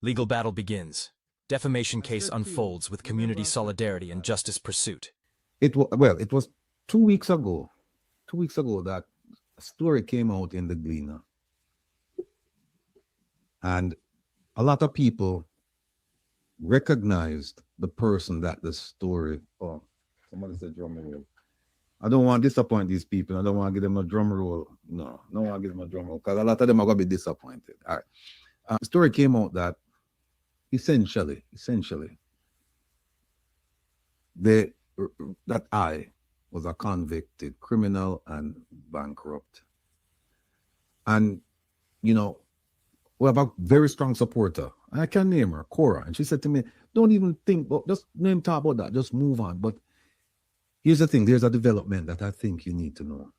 Legal battle begins. Defamation case unfolds with community solidarity and justice pursuit. It was 2 weeks ago. 2 weeks ago that a story came out in the Gleaner. And a lot of people recognized the person that the story. Oh, somebody said drum roll. I don't want to disappoint these people. I don't want to give them a drum roll. No, I don't want to give them a drum roll because a lot of them are going to be disappointed. All right. The story came out that essentially, that I was a convicted criminal and bankrupt. And, you know, we have a very strong supporter. I can name her, Cora. And she said to me, don't even think, just name talk about that, just move on. But here's the thing, there's a development that I think you need to know.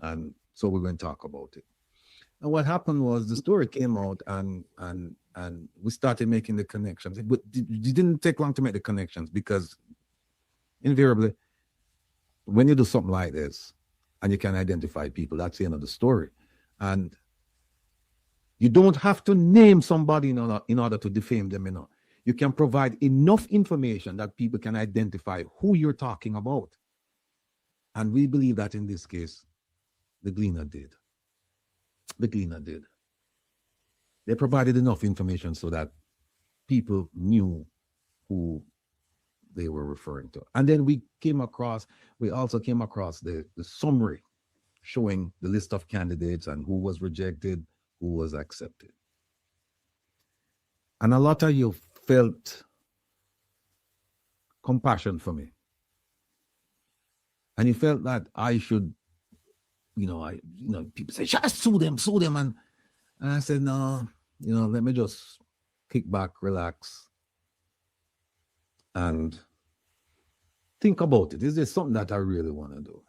And so we're going to talk about it. And what happened was the story came out and we started making the connections. But it didn't take long to make the connections because invariably, when you do something like this and you can identify people, that's the end of the story. And you don't have to name somebody in order to defame them, you know. You can provide enough information that people can identify who you're talking about. And we believe that in this case, the Gleaner did. The Gleaner did. They provided enough information so that people knew who they were referring to. And then we also came across the summary showing the list of candidates and who was rejected, who was accepted. And a lot of you felt compassion for me. And you felt that I should, people say, just sue them. And I said, no, let me just kick back, relax, and think about it. Is there something that I really want to do?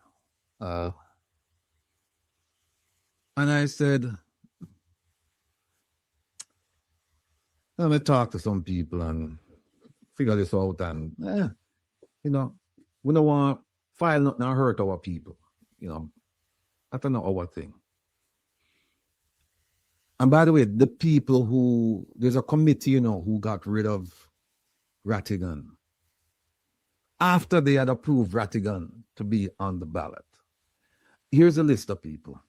And I said, let me talk to some people and figure this out. And, we don't want to file nothing and hurt our people. That's not our thing. And by the way, the people there's a committee, who got rid of Rattigan after they had approved Rattigan to be on the ballot. Here's a list of people.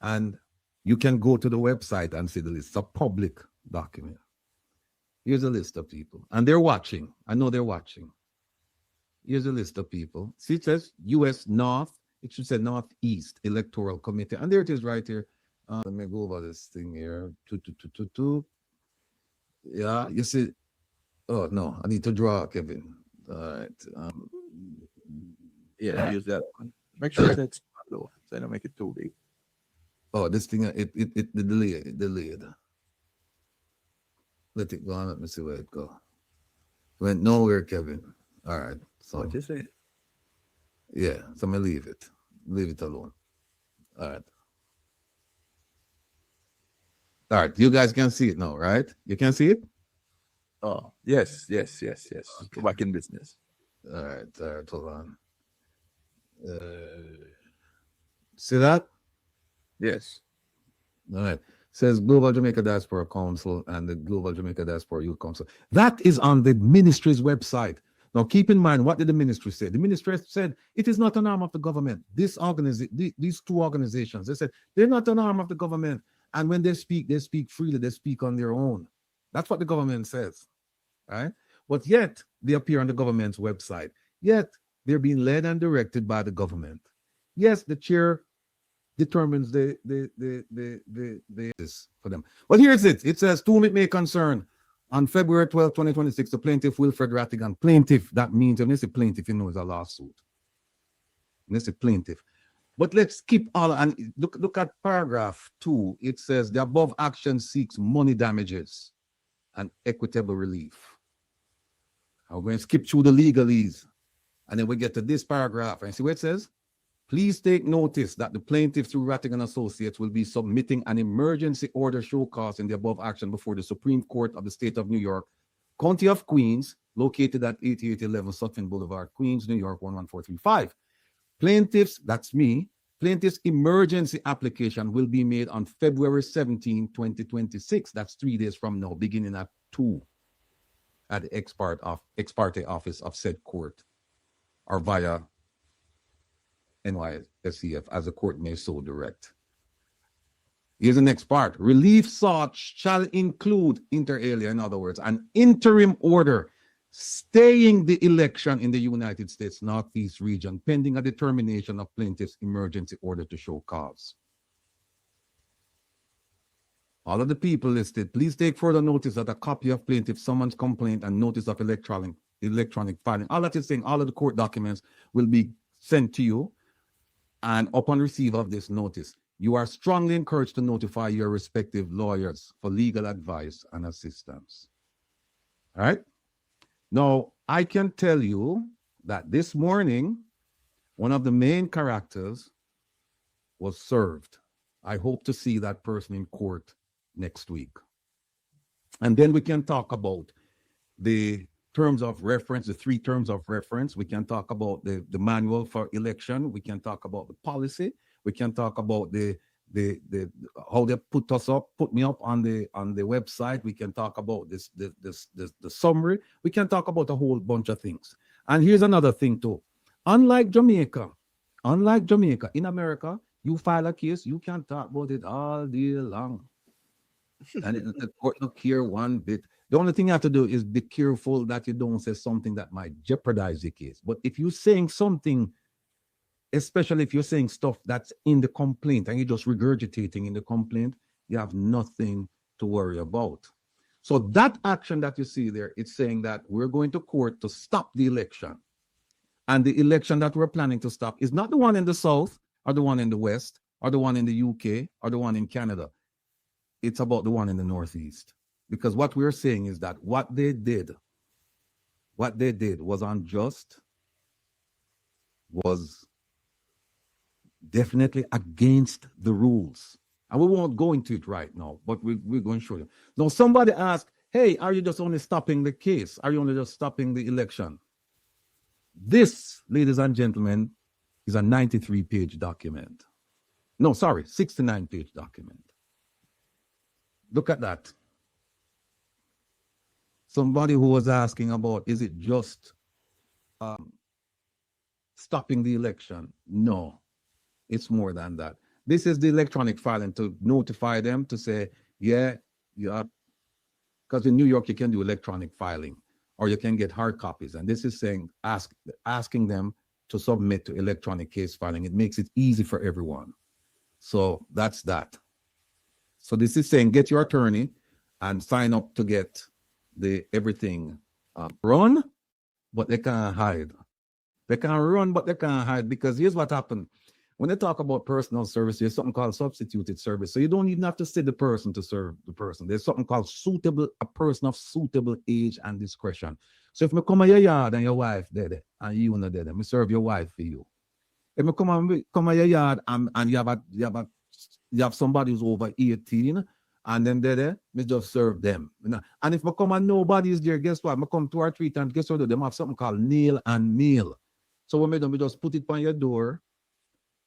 And you can go to the website and see the list. It's a public document. Here's a list of people. And they're watching. I know they're watching. Here's a list of people. See, it says U.S. North. It should say Northeast Electoral Committee. And there it is right here. Let me go over this thing here. Yeah, you see. Oh, no. I need to draw, Kevin. All right. Yeah, use that one. Make sure that's low, so I don't make it too big. Oh, this thing, it delayed. Let it go on. Let me see where it go. Went nowhere, Kevin. All right. So What you say? yeah, so I'm gonna leave it. Leave it alone. All right. All right. You guys can see it now, right? You can see it? Oh, yes. Go back in business. All right, hold on. See that? Yes. All right. Says Global Jamaica Diaspora Council and the Global Jamaica Diaspora Youth Council. That is on the ministry's website. Now, keep in mind, what did the ministry say? The ministry said it is not an arm of the government. These two organizations, they said they're not an arm of the government. And when they speak freely. They speak on their own. That's what the government says, right? But yet, they appear on the government's website. Yet, they're being led and directed by the government. Yes, the chair determines the for them. But here's it. It says, to whom it may concern, on February 12, 2026, the plaintiff Wilfred Rattigan. Plaintiff, that means, when they say plaintiff, it's a lawsuit. When they say plaintiff. But let's keep all, and look at paragraph 2. It says, the above action seeks money damages and equitable relief. I'm going to skip through the legalese. And then we get to this paragraph. And see what it says? Please take notice that the plaintiff through Rattigan Associates will be submitting an emergency order show cause in the above action before the Supreme Court of the State of New York, County of Queens, located at 8811 Sutphin Boulevard, Queens, New York, 11435. Plaintiffs, that's me, Plaintiff's emergency application will be made on February 17, 2026. That's 3 days from now, beginning at 2 at the ex parte office of said court or via NYSCF as the court may so direct. Here's the next part. Relief sought shall include, inter alia, in other words, an interim order staying the election in the United States Northeast region pending a determination of plaintiff's emergency order to show cause. All of the people listed, please take further notice that a copy of plaintiff's summons complaint and notice of electronic filing, all that is saying, all of the court documents will be sent to you, and upon receipt of this notice, you are strongly encouraged to notify your respective lawyers for legal advice and assistance. All right? Now, I can tell you that this morning, one of the main characters was served. I hope to see that person in court next week. And then we can talk about the terms of reference, the 3 terms of reference. We can talk about the manual for election. We can talk about the policy. We can talk about the how they put me up on the website. We can talk about the summary. We can talk about a whole bunch of things. And here's another thing too. Unlike Jamaica, in America, you file a case, you can talk about it all day long. And the court don't care one bit. The only thing you have to do is be careful that you don't say something that might jeopardize the case. But if you're saying something, especially if you're saying stuff that's in the complaint and you're just regurgitating in the complaint, you have nothing to worry about. So that action that you see there, it's saying that we're going to court to stop the election. And the election that we're planning to stop is not the one in the South or the one in the West or the one in the UK or the one in Canada. It's about the one in the Northeast. Because what we're saying is that what they did was unjust, was definitely against the rules. And we won't go into it right now, but we're going to show you. Now, somebody asked, hey, are you just only stopping the case? Are you only just stopping the election? This, ladies and gentlemen, is a 93-page document. No, sorry, 69-page document. Look at that. Somebody who was asking about, is it just stopping the election? No, it's more than that. This is the electronic filing to notify them to say, yeah, because in New York, you can do electronic filing or you can get hard copies. And this is saying, asking them to submit to electronic case filing. It makes it easy for everyone. So that's that. So this is saying, get your attorney and sign up to get everything run, but they can't hide. They can run, but they can't hide, because here's what happened. When they talk about personal service, there's something called substituted service. So you don't even have to say the person to serve the person. There's something called a person of suitable age and discretion. So if I come at your yard and your wife dead and you not dead, I serve your wife for you. If I come at your yard and you have somebody who's over 18 and then dead, me just serve them. And if I come and nobody is there, guess what? I come 2 or 3 times, guess what? They have something called nail and mail. So when we just put it on your door,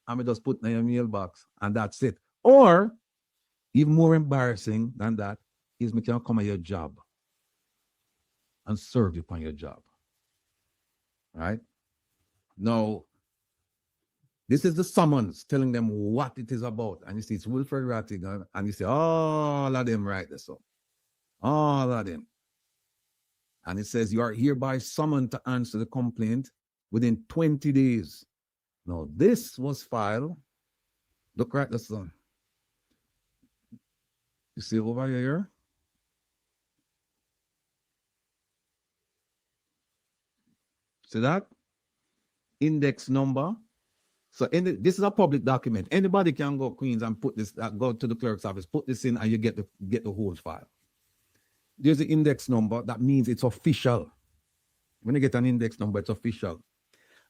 and we just put it in your mailbox, and that's it. Or, even more embarrassing than that, is me can come at your job and serve you on your job. Right? Now, this is the summons telling them what it is about. And you see, it's Wilfred Rattigan, and you see all of them right there. So, all of them. And it says, you are hereby summoned to answer the complaint within 20 days. Now, this was filed. Look right this one. You see over here? See that? Index number. So this is a public document. Anybody can go, Queens, and put this, go to the clerk's office, put this in, and you get the whole file. There's the index number. That means it's official. When you get an index number, it's official.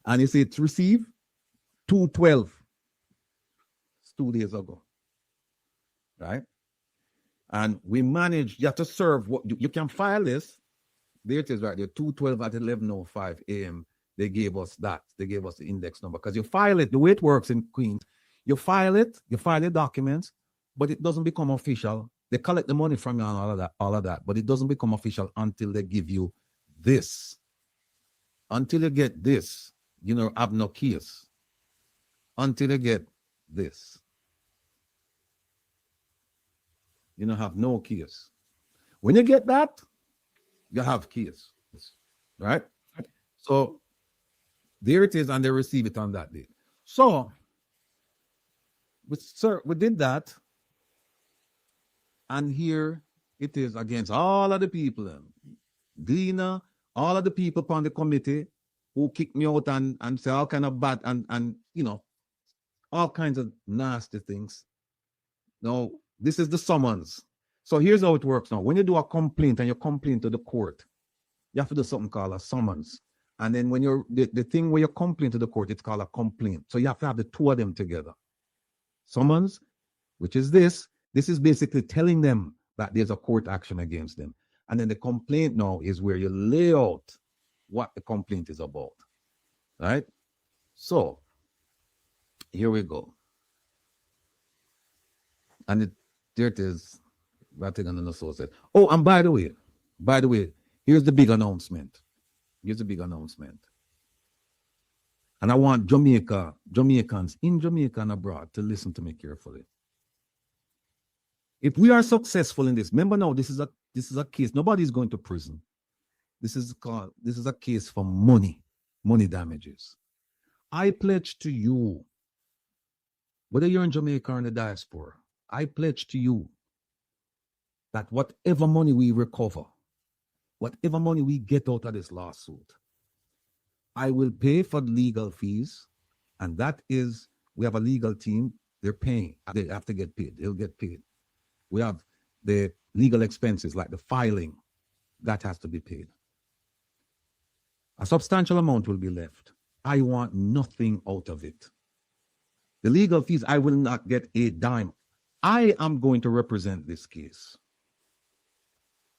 And you see it's received 2/12. It's 2 days ago. Right? And we managed, you have to serve, what you can file this. There it is right there, 2/12 at 11:05 a.m. They gave us that. They gave us the index number. Because you file it, the way it works in Queens, You file the documents, but it doesn't become official. They collect the money from you and all of that, but it doesn't become official until they give you this. Until you get this, you know, have no case. Until you get this, you know, have no case. When you get that, you have case, right? So there it is, and they receive it on that day. So we did that, and here it is against all of the people, Gleaner, all of the people on the committee who kicked me out and say all kind of bad and you know, all kinds of nasty things. Now, this is the summons. So here's how it works now. When you do a complaint and you complain to the court, you have to do something called a summons. And then when you're the thing where you complain to the court, it's called a complaint. So you have to have the two of them together. Summons, which is this is basically telling them that there's a court action against them. And then the complaint now is where you lay out what the complaint is about. Right? So here we go. And there it is. Rattigan and Associate. Oh, and by the way, here's the big announcement. Here's the big announcement. And I want Jamaicans in Jamaica and abroad to listen to me carefully. If we are successful in this, remember now, this is a case. Nobody's going to prison. This is a case for money damages. I pledge to you, whether you're in Jamaica or in the diaspora, I pledge to you that whatever money we recover, whatever money we get out of this lawsuit, I will pay for legal fees, and that is, we have a legal team, they're paying, they have to get paid, they'll get paid. We have the legal expenses like the filing, that has to be paid. A substantial amount will be left. I want nothing out of it. The legal fees, I will not get a dime. I am going to represent this case.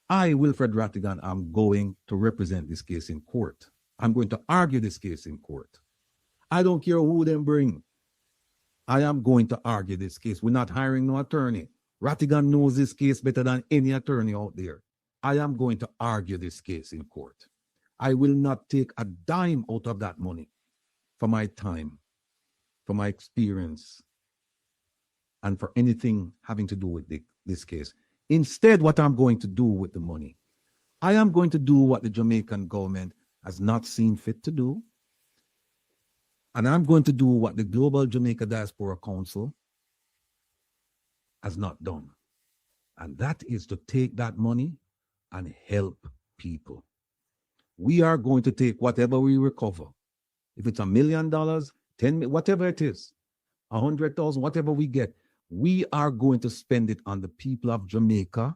I, Wilfred Rattigan, am going to represent this case in court. I'm going to argue this case in court. I don't care who them bring. I am going to argue this case. We're not hiring no attorney. Rattigan knows this case better than any attorney out there. I am going to argue this case in court. I will not take a dime out of that money for my time, for my experience, and for anything having to do with this case. Instead, what I'm going to do with the money, I am going to do what the Jamaican government has not seen fit to do. And I'm going to do what the Global Jamaica Diaspora Council has not done. And that is to take that money and help people. We are going to take whatever we recover. If it's $1 million, 10 million, whatever it is, 100,000, whatever we get, we are going to spend it on the people of Jamaica,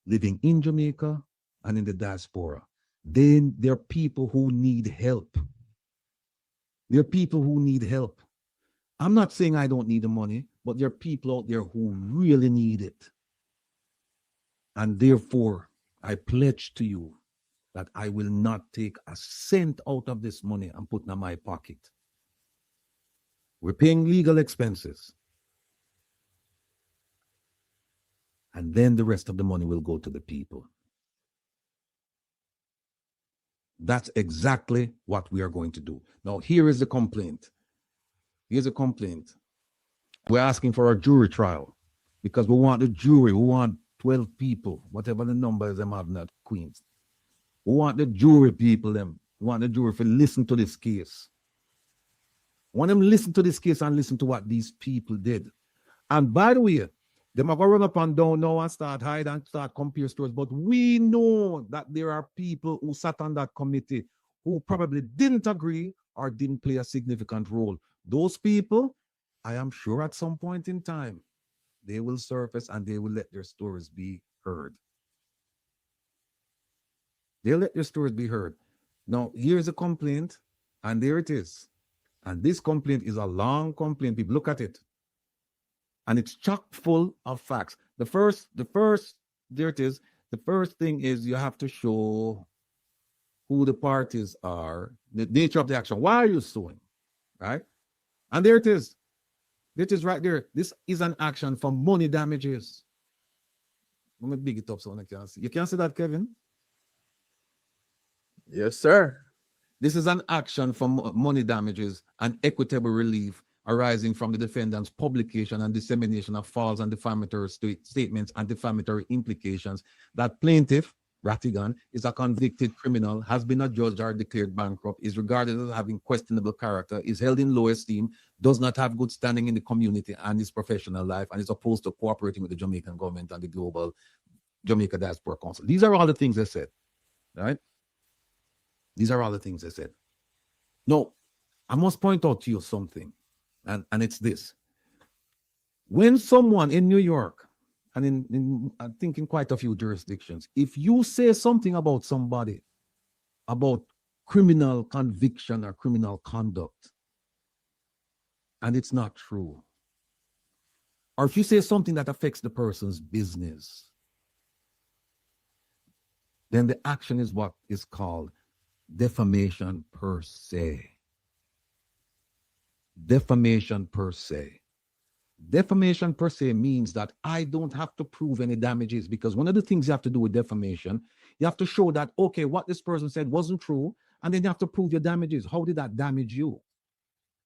living in Jamaica and in the diaspora. Then there are people who need help. There are people who need help. I'm not saying I don't need the money, but there are people out there who really need it. And therefore, I pledge to you that I will not take a cent out of this money and put it in my pocket. We're paying legal expenses. And then the rest of the money will go to the people. That's exactly what we are going to do. Now, here is the complaint. Here's a complaint. We're asking for a jury trial because we want the jury. We want 12 people, whatever the number is, them have not Queens. We want the jury people, them. We want the jury to listen to this case. We want them to listen to this case and listen to what these people did. And by the way, they might go run up and down now and start hide and start compare stories. But we know that there are people who sat on that committee who probably didn't agree or didn't play a significant role. Those people, I am sure at some point in time, they will surface and they will let their stories be heard. They'll let their stories be heard. Now, here's a complaint, and there it is. And this complaint is a long complaint. People, look at it. And it's chock full of facts. The first, there it is. The first thing is you have to show who the parties are, the nature of the action. Why are you suing? Right? And there it is. It is right there. This is an action for money damages. Let me big it up so I can see. You can see that, Kevin? Yes, sir. This is an action for money damages and equitable relief arising from the defendant's publication and dissemination of false and defamatory statements and defamatory implications that plaintiff, Rattigan, is a convicted criminal, has been adjudged or declared bankrupt, is regarded as having questionable character, is held in low esteem, does not have good standing in the community and his professional life, and is opposed to cooperating with the Jamaican government and the global Jamaica Diaspora Council. These are all the things they said, right? These are all the things they said. No, I must point out to you something, and it's this. When someone in New York, and in I think in quite a few jurisdictions, if you say something about somebody, about criminal conviction or criminal conduct, and it's not true, or if you say something that affects the person's business, then the action is what is called defamation per se. Defamation per se. Defamation per se means that I don't have to prove any damages, because one of the things you have to do with defamation, you have to show that, okay, what this person said wasn't true, and then you have to prove your damages. How did that damage you?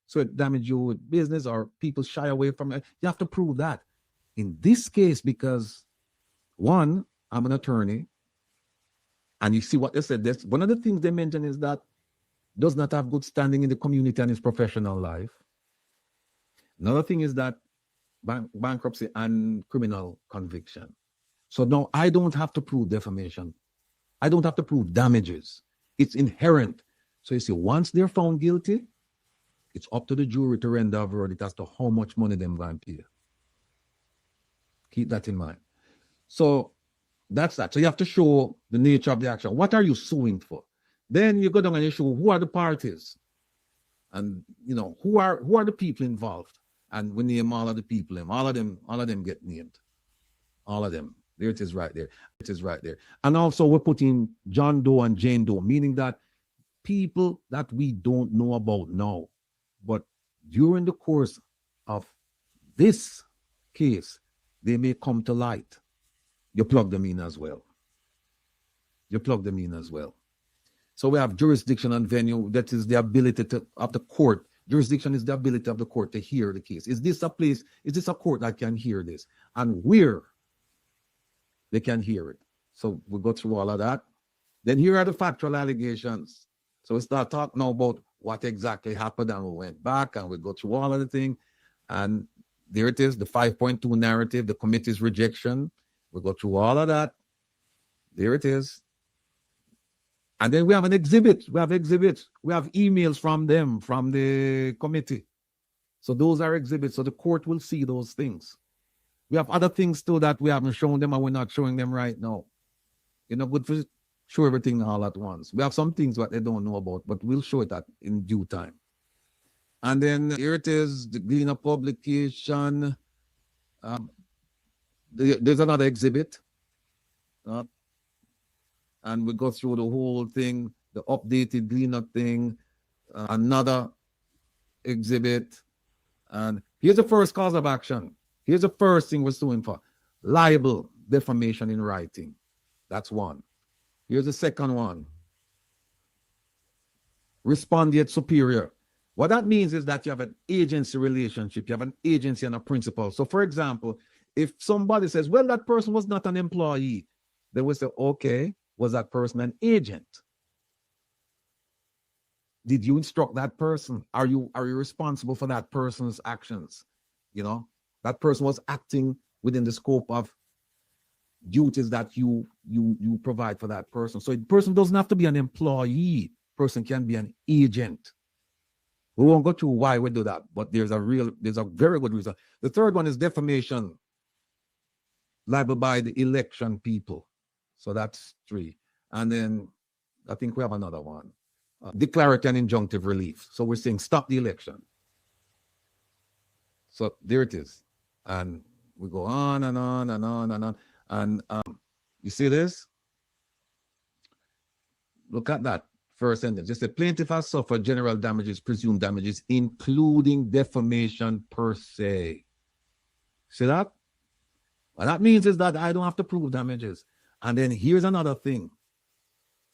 So it damaged you with business, or people shy away from it. You have to prove that. In this case, because one, I'm an attorney, and you see what they said. One of the things they mentioned is that does not have good standing in the community and his professional life. Another thing is that bankruptcy and criminal conviction. So now I don't have to prove defamation. I don't have to prove damages. It's inherent. So you see, once they're found guilty, it's up to the jury to render a verdict as to how much money they're going to pay. Keep that in mind. So that's that. So you have to show the nature of the action. What are you suing for? Then you go down and you show who are the parties, and you know who are the people involved, and we name all of the people. All of them get named. All of them. There it is, right there. It is right there. And also we're putting John Doe and Jane Doe, meaning that people that we don't know about now, but during the course of this case, they may come to light. You plug them in as well. You plug them in as well. So we have jurisdiction and venue. That is the ability of the court. Jurisdiction is the ability of the court to hear the case. Is this a place, is this a court that can hear this? And where they can hear it. So we'll go through all of that. Then here are the factual allegations. So we start talking now about what exactly happened, and we went back and we go through all of the thing. And there it is, the 5.2 narrative, the committee's rejection. We go through all of that. There it is. And then we have an exhibit. We have exhibits. We have emails from them, from the committee. So those are exhibits. So the court will see those things. We have other things too that we haven't shown them, and we're not showing them right now. You know, good for show everything all at once. We have some things that they don't know about, but we'll show it in due time. And then here it is, the Gleaner publication. There's another exhibit. And we go through the whole thing, the updated Gleaner thing, another exhibit. And here's the first cause of action. Here's the first thing we're suing for. Libel, defamation in writing. That's one. Here's the second one. Respondeat superior. What that means is that you have an agency relationship. You have an agency and a principal. So for example, if somebody says, well, that person was not an employee, they will say, okay, was that person an agent? Did you instruct that person? Are you responsible for that person's actions? You know, that person was acting within the scope of duties that you provide for that person. So the person doesn't have to be an employee. Person can be an agent. We won't go through why we do that, but there's a very good reason. The third one is defamation, libel by the election people. So that's 3. And then I think we have another one. Declaratory and injunctive relief. So we're saying stop the election. So there it is. And we go on and on and on and on. And you see this? Look at that. First sentence. Just the plaintiff has suffered general damages, presumed damages, including defamation per se. See that? What that means is that I don't have to prove damages. And then here's another thing.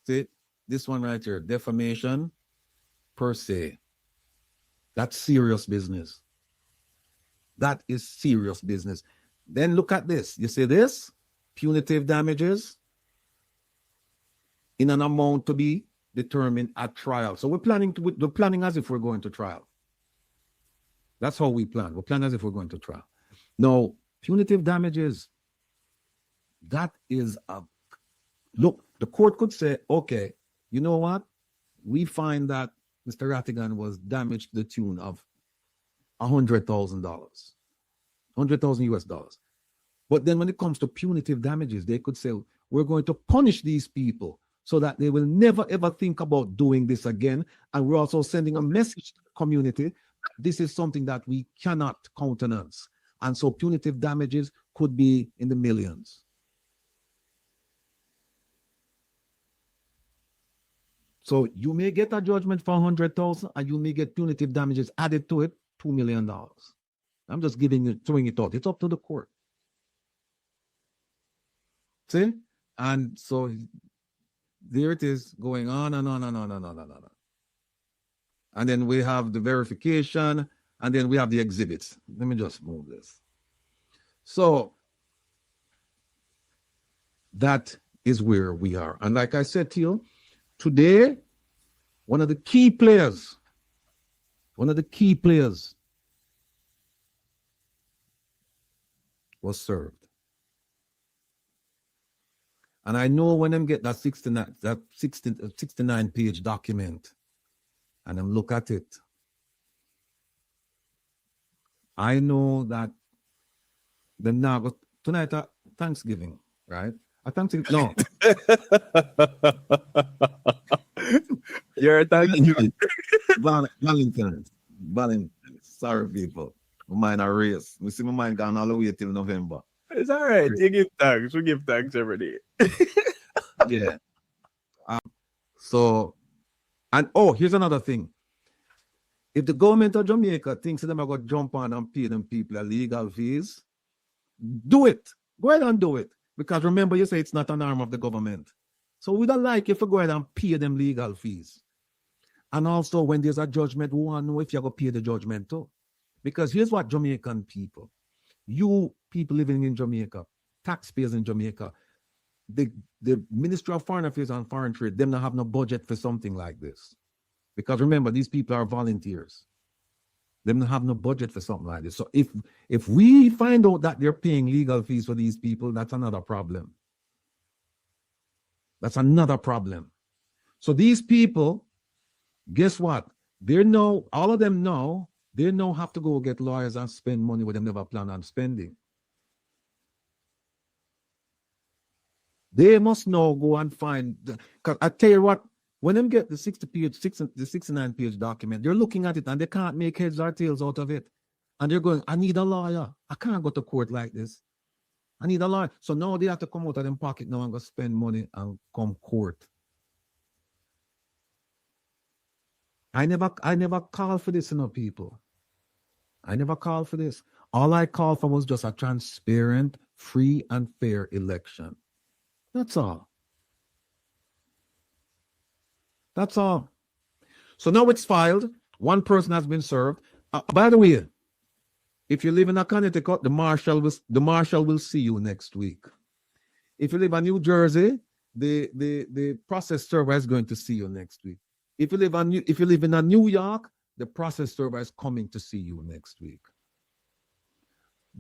See, this one right here, defamation per se. That's serious business. That is serious business. Then look at this. You see this? Punitive damages in an amount to be determined at trial. So we're planning as if we're going to trial. That's how we plan. We're planning as if we're going to trial. Now, punitive damages, that is a look, the court could say, okay, you know what? We find that Mr. Rattigan was damaged to the tune of $100,000, 100,000 US dollars. But then when it comes to punitive damages, they could say, we're going to punish these people so that they will never ever think about doing this again. And we're also sending a message to the community. This is something that we cannot countenance. And so punitive damages could be in the millions. So you may get a judgment for 100,000 and you may get punitive damages added to it, $2 million. I'm just throwing it out. It's up to the court. See? And so there it is, going on and on and on and on and on. And then we have the verification, and then we have the exhibits. Let me just move this. So that is where we are. And like I said to you, today, one of the key players was served. And I know when them get that 69-page document and them look at it, I know that them now go tonight at Thanksgiving, right? At Thanksgiving, no. You're a Thanksgiving. Valentine's. Sorry, people. My mind a race. We see my mind gone all the way till November. It's all right. You give thanks. We give thanks every day. Yeah. So, and here's another thing. If the government of Jamaica thinks that they're going to jump on and pay them people legal fees, do it. Go ahead and do it. Because remember, you say it's not an arm of the government. So we don't like if you go ahead and pay them legal fees. And also, when there's a judgment, we want to know if you're going to pay the judgment too. Because here's what Jamaican people, you people living in Jamaica, taxpayers in Jamaica, the Ministry of Foreign Affairs and Foreign Trade, them not have no budget for something like this. Because remember, these people are volunteers. Them not have no budget for something like this. So if we find out that they're paying legal fees for these people, that's another problem. That's another problem. So these people, guess what? All of them now, they now have to go get lawyers and spend money where they never plan on spending. They must now go and find, because I tell you what, when them get the 69-page document, they're looking at it and they can't make heads or tails out of it. And they're going, I need a lawyer. I can't go to court like this. I need a lawyer. So now they have to come out of them pocket now and go spend money and come court. I never called for this, people. I never called for this. All I called for was just a transparent, free, and fair election. That's all. That's all. So now it's filed. One person has been served. By the way, if you live in a Connecticut, the marshal will see you next week. If you live in New Jersey, the process server is going to see you next week. If you live in New York, the process server is coming to see you next week.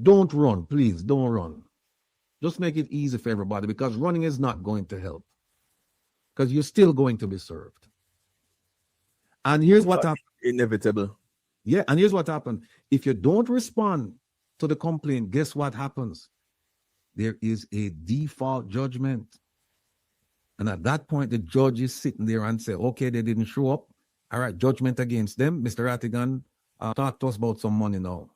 Don't run, please. Don't run. Just make it easy for everybody, because running is not going to help. Because you're still going to be served. And here's what happened. Inevitable. Yeah, and here's what happened. If you don't respond to the complaint, guess what happens? There is a default judgment. And at that point, the judge is sitting there and say, okay, they didn't show up. All right, judgment against them. Mr. Rattigan, talk to us about some money now.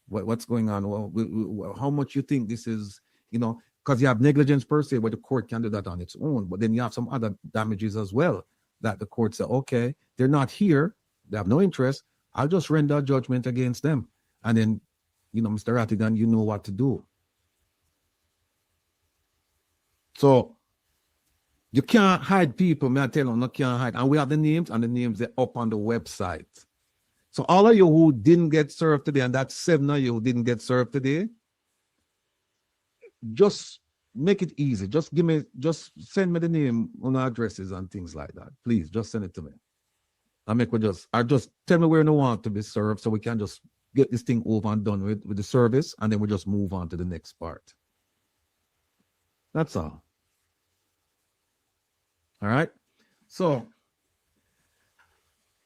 What's going on? Well, how much you think this is, because you have negligence per se, where the court can do that on its own, but then you have some other damages as well. that the court said, okay, they're not here, they have no interest, I'll just render judgment against them. And then, Mr. Rattigan, you know what to do. So you can't hide people, may I tell you, no can't hide. And we have the names, and the names are up on the website. So all of you who didn't get served today, and that's 7 of you who didn't get served today, just make it easy. Just send me the name on the addresses and things like that. Please, just send it to me. Just tell me where you want to be served so we can just get this thing over and done with the service, and then we just move on to the next part. That's all. All right. So,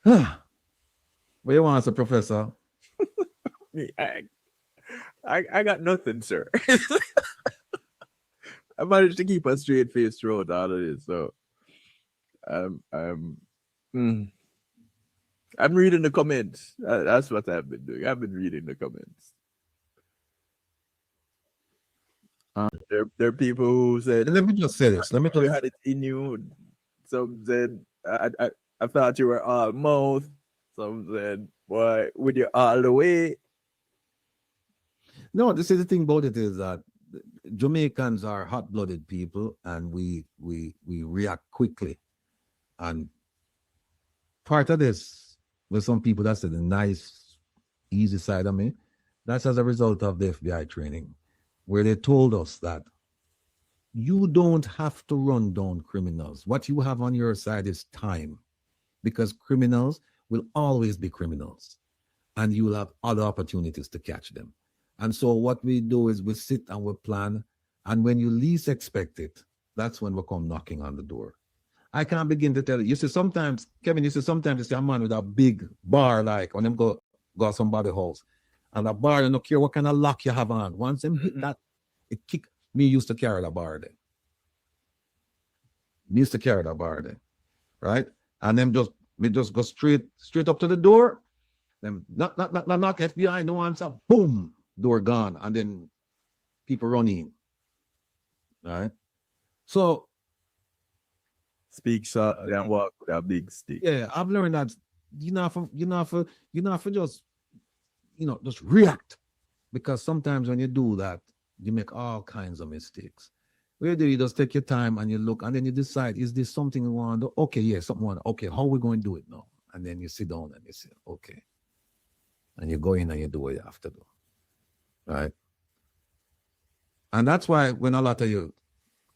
what do you want, sir, Professor? I got nothing, sir. I managed to keep a straight face throughout all of this, so I'm reading the comments. That's what I've been doing. I've been reading the comments. There are people who said, Let me just say this. Let me you had it in you. Some said, I thought you were all mouth. Some said, boy, with you all the way. No, this is the thing about it is that Jamaicans are hot-blooded people, and we react quickly. And part of this, with some people, that's the nice, easy side of me. That's as a result of the FBI training, where they told us that you don't have to run down criminals. What you have on your side is time, because criminals will always be criminals, and you will have other opportunities to catch them. And so what we do is we sit and we plan, and when you least expect it, that's when we come knocking on the door. I can't begin to tell you. You see, sometimes, Kevin, you see a man with a big bar, like when them go somebody's house, and a bar, you don't care what kind of lock you have on. Once them hit that, it kick. Me used to carry the bar there. Right? And them me just go straight up to the door. Them knock FBI, no answer, boom, door gone, and then people run in. Right? So speak short and walk with a big stick. Yeah, I've learned that you not for just just react, because sometimes when you do that, you make all kinds of mistakes. What you do, you just take your time and you look, and then you decide, is this something you want to do? Okay, yeah, something want to, okay, how are we going to do it now? And then you sit down and you say, okay. And you go in and you do what you have to do. Right? And that's why when a lot of you,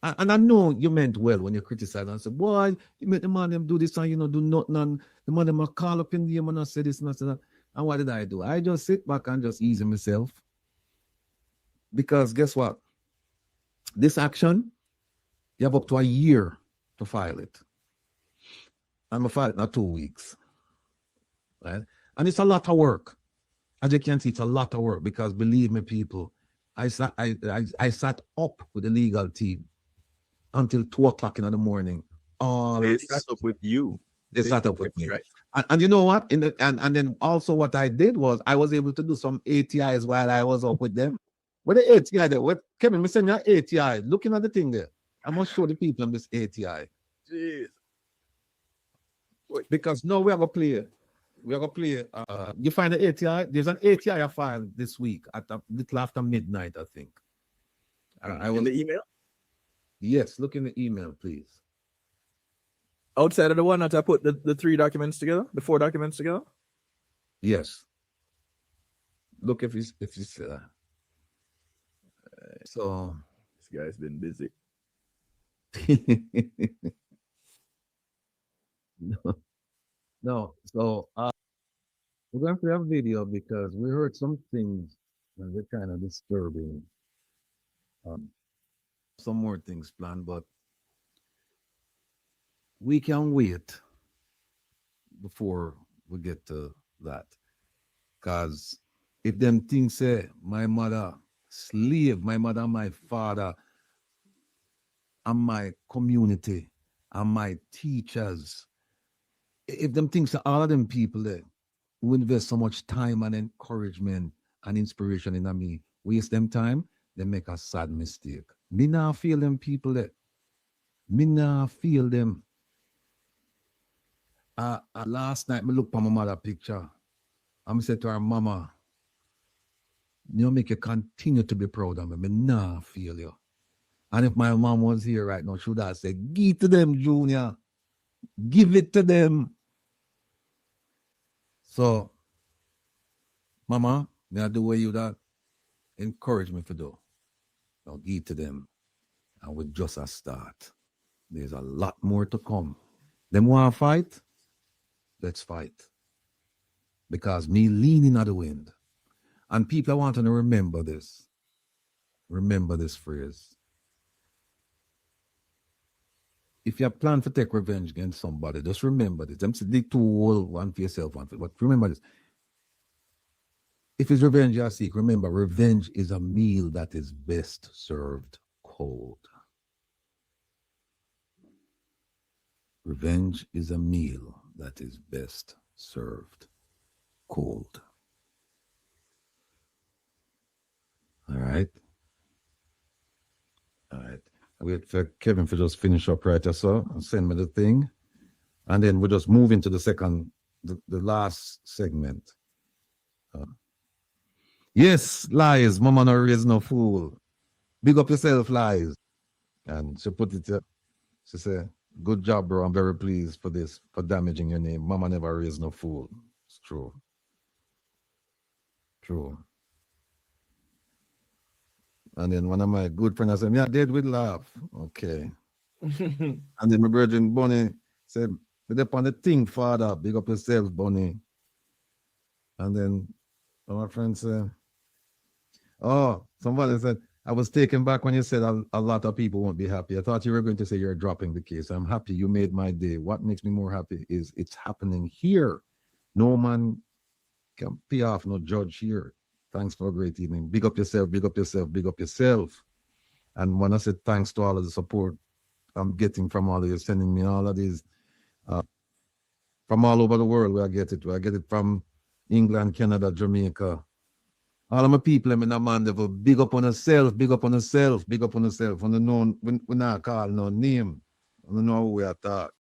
and I know you meant well when you criticize and say, boy, you make the man them do this and do nothing, and the man them call up in the game and I say this and I say that. And what did I do? I just sit back and just ease myself. Because guess what? This action, you have up to a year to file it. I'm going to file it in 2 weeks. Right? And it's a lot of work. As you can see, it's a lot of work, because believe me, people, I sat up with the legal team until 2 o'clock in the morning. They sat up with you. They sat up with me. Right. And you know what? And then also what I did was I was able to do some ATIs while I was up with them. What the ATI there? What, Kevin, me send you an ATI. Looking at the thing there. I must show the people on this ATI. Jeez. Because now we have a play. You find the ATI. There's an ATI file this week at a little after midnight, I think. I was in the email? Yes, look in the email, please. Outside of the one that I put the 3 documents together, the 4 documents together? Yes. Look if you see that. So this guy's been busy. No. So we're going to have a video because we heard some things and they're kind of disturbing. Some more things planned, but we can wait before we get to that. Because if them things say, my mother slave, my mother, my father, and my community, and my teachers, if them things say all of them people there who invest so much time and encouragement and inspiration in me, waste them time, they make a sad mistake. Me nah feel them people there. Me nah feel them. Last night, I looked at my mother picture. I said to her, Mama, you make you continue to be proud of me. Me nah feel you. And if my mom was here right now, she would have said, give to them, Junior. Give it to them. So, Mama, may I do what you that? Encourage me to do. Now give to them. And we just a start. There's a lot more to come. Them want to fight? Let's fight. Because me leaning at the wind. And people are wanting to remember this. Remember this phrase. If you plan to take revenge against somebody, just remember this. Them say the two whole one for yourself, one for, but remember this. If it's revenge you seek, remember, revenge is a meal that is best served cold. Revenge is a meal that is best served cold. All right. All right. I wait for Kevin to just finish up right so and send me the thing. And then we'll just move into the last segment. Yes, lies. Mama no raise no fool. Big up yourself, lies. And she put it, she said, good job, bro. I'm very pleased for this, for damaging your name. Mama never raised no fool. It's true. True. And then one of my good friends said, yeah, dead with laugh. Okay. And then my brother Bonnie said, "But upon the thing, father, big up yourself, Bonnie." And then my friend said, oh, somebody said, I was taken back when you said a lot of people won't be happy. I thought you were going to say you're dropping the case. I'm happy you made my day. What makes me more happy is it's happening here. No man can pay off no judge here. Thanks for a great evening. Big up yourself, big up yourself, big up yourself. And when I said thanks to all of the support I'm getting from all of you, sending me all of these from all over the world where I get it. Where I get it from England, Canada, Jamaica. All of my people, I'm in a man, devil. Big up on yourself, big up on yourself, big up on yourself. On the known, we not call no name. I don't know who we are talk.